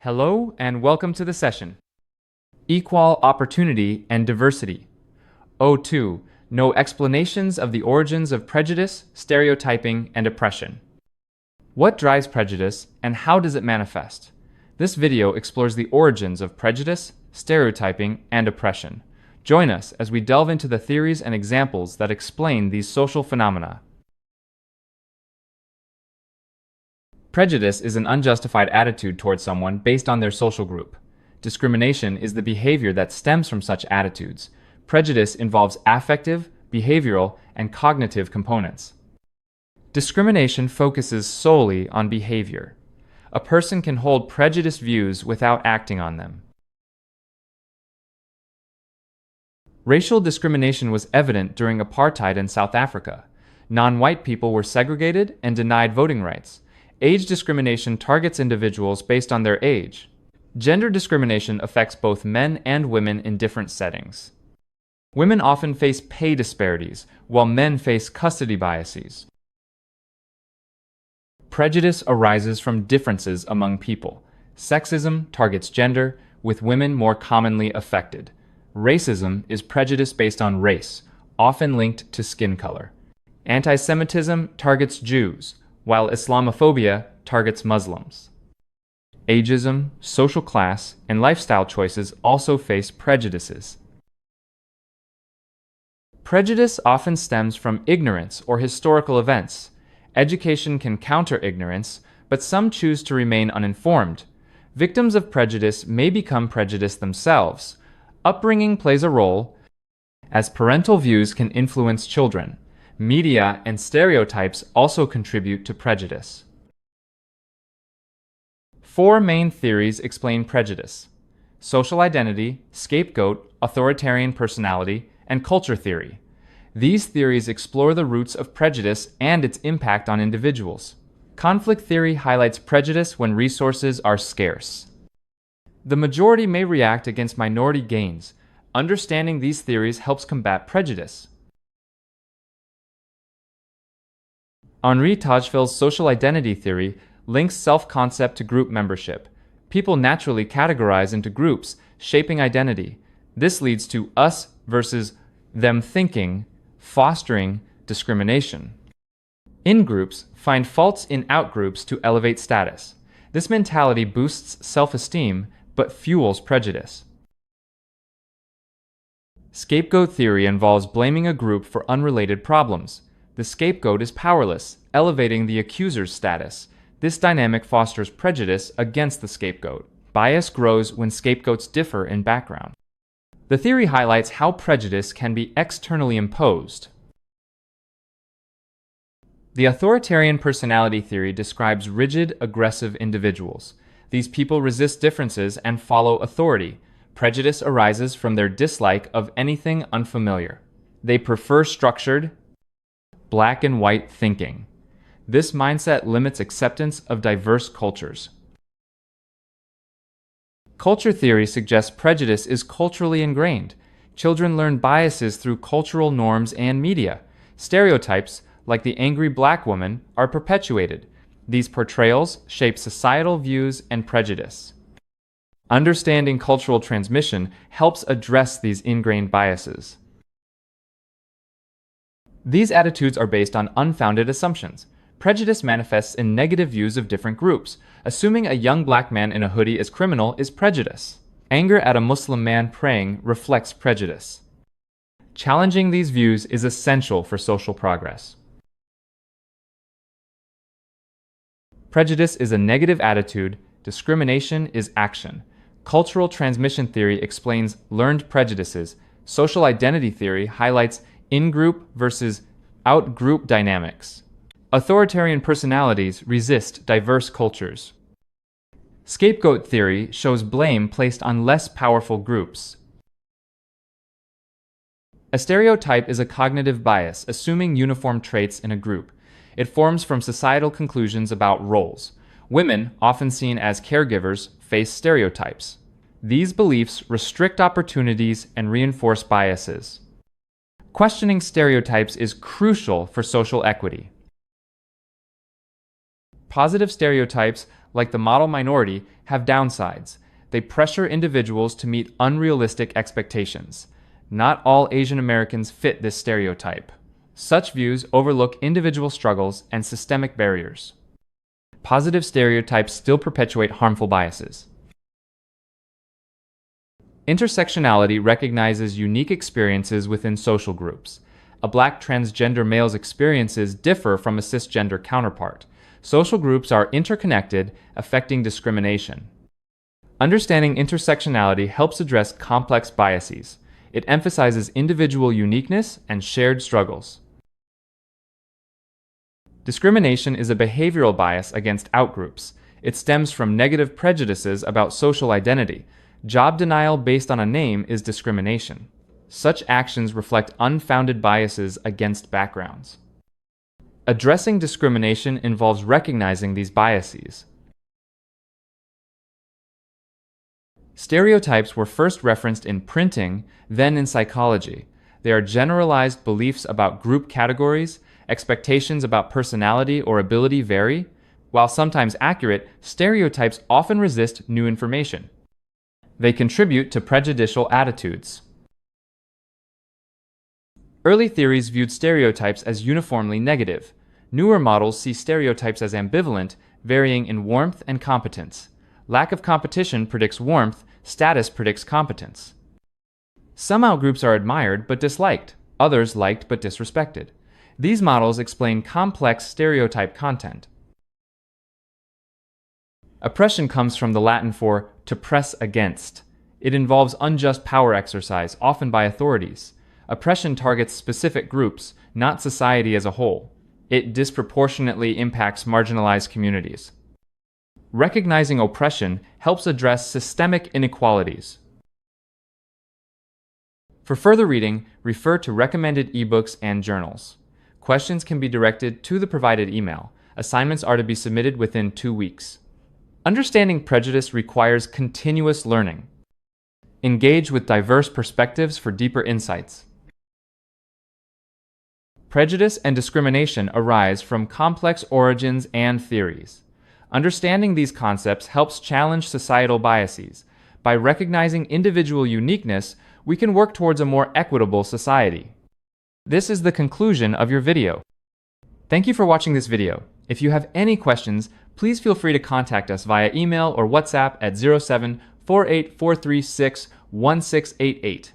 Hello and welcome to the session. Equal opportunity and diversity. O2. No explanations of the origins of prejudice, stereotyping, and oppression. What drives prejudice and how does it manifest? This video explores the origins of prejudice, stereotyping, and oppression. Join us as we delve into the theories and examples that explain these social phenomena. Prejudice is an unjustified attitude towards someone based on their social group. Discrimination is the behavior that stems from such attitudes. Prejudice involves affective, behavioral, and cognitive components. Discrimination focuses solely on behavior. A person can hold prejudiced views without acting on them. Racial discrimination was evident during apartheid in South Africa. Non-white people were segregated and denied voting rights. Age discrimination targets individuals based on their age. Gender discrimination affects both men and women in different settings. Women often face pay disparities, while men face custody biases. Prejudice arises from differences among people. Sexism targets gender, with women more commonly affected. Racism is prejudice based on race, often linked to skin color. Anti-Semitism targets Jews, while Islamophobia targets Muslims. Ageism, social class, and lifestyle choices also face prejudices. Prejudice often stems from ignorance or historical events. Education can counter ignorance, but some choose to remain uninformed. Victims of prejudice may become prejudiced themselves. Upbringing plays a role, as parental views can influence children. Media and stereotypes also contribute to prejudice. Four main theories explain prejudice: social identity, scapegoat, authoritarian personality, and culture theory. These theories explore the roots of prejudice and its impact on individuals. Conflict theory highlights prejudice when resources are scarce. The majority may react against minority gains. Understanding these theories helps combat prejudice. Henri Tajfel's social identity theory links self-concept to group membership. People naturally categorize into groups, shaping identity. This leads to us versus them thinking, fostering discrimination. In-groups find faults in out-groups to elevate status. This mentality boosts self-esteem but fuels prejudice. Scapegoat theory involves blaming a group for unrelated problems. The scapegoat is powerless, elevating the accuser's status. This dynamic fosters prejudice against the scapegoat. Bias grows when scapegoats differ in background. The theory highlights how prejudice can be externally imposed. The authoritarian personality theory describes rigid, aggressive individuals. These people resist differences and follow authority. Prejudice arises from their dislike of anything unfamiliar. They prefer structured, black and white thinking. This mindset limits acceptance of diverse cultures. Culture theory suggests prejudice is culturally ingrained. Children learn biases through cultural norms and media. Stereotypes, like the angry black woman, are perpetuated. These portrayals shape societal views and prejudice. Understanding cultural transmission helps address these ingrained biases. These attitudes are based on unfounded assumptions. Prejudice manifests in negative views of different groups. Assuming a young black man in a hoodie is criminal is prejudice. Anger at a Muslim man praying reflects prejudice. Challenging these views is essential for social progress. Prejudice is a negative attitude. Discrimination is action. Cultural transmission theory explains learned prejudices. Social identity theory highlights in-group versus out-group dynamics. Authoritarian personalities resist diverse cultures. Scapegoat theory shows blame placed on less powerful groups. A stereotype is a cognitive bias, assuming uniform traits in a group. It forms from societal conclusions about roles. Women, often seen as caregivers, face stereotypes. These beliefs restrict opportunities and reinforce biases. Questioning stereotypes is crucial for social equity. Positive stereotypes like the model minority, have downsides. They pressure individuals to meet unrealistic expectations. Not all Asian Americans fit this stereotype. Such views overlook individual struggles and systemic barriers. Positive stereotypes still perpetuate harmful biases. Intersectionality recognizes unique experiences within social groups. A Black transgender male's experiences differ from a cisgender counterpart. Social groups are interconnected, affecting discrimination. Understanding intersectionality helps address complex biases. It emphasizes individual uniqueness and shared struggles. Discrimination is a behavioral bias against outgroups. It stems from negative prejudices about social identity. Job denial based on a name is discrimination. Such actions reflect unfounded biases against backgrounds. Addressing discrimination involves recognizing these biases. Stereotypes were first referenced in printing, then in psychology. They are generalized beliefs about group categories. Expectations about personality or ability vary. While sometimes accurate, stereotypes often resist new information. They contribute to prejudicial attitudes. Early theories viewed stereotypes as uniformly negative. Newer models see stereotypes as ambivalent, varying in warmth and competence. Lack of competition predicts warmth, status predicts competence. Some outgroups are admired but disliked, others liked but disrespected. These models explain complex stereotype content. Oppression comes from the Latin for to press against. It involves unjust power exercise, often by authorities. Oppression targets specific groups, not society as a whole. It disproportionately impacts marginalized communities. Recognizing oppression helps address systemic inequalities. For further reading, refer to recommended ebooks and journals. Questions can be directed to the provided email. Assignments are to be submitted within 2 weeks. Understanding prejudice requires continuous learning. Engage with diverse perspectives for deeper insights. Prejudice and discrimination arise from complex origins and theories. Understanding these concepts helps challenge societal biases. By recognizing individual uniqueness, we can work towards a more equitable society. This is the conclusion of your video. Thank you for watching this video. If you have any questions, please feel free to contact us via email or WhatsApp at 07-48436-1688.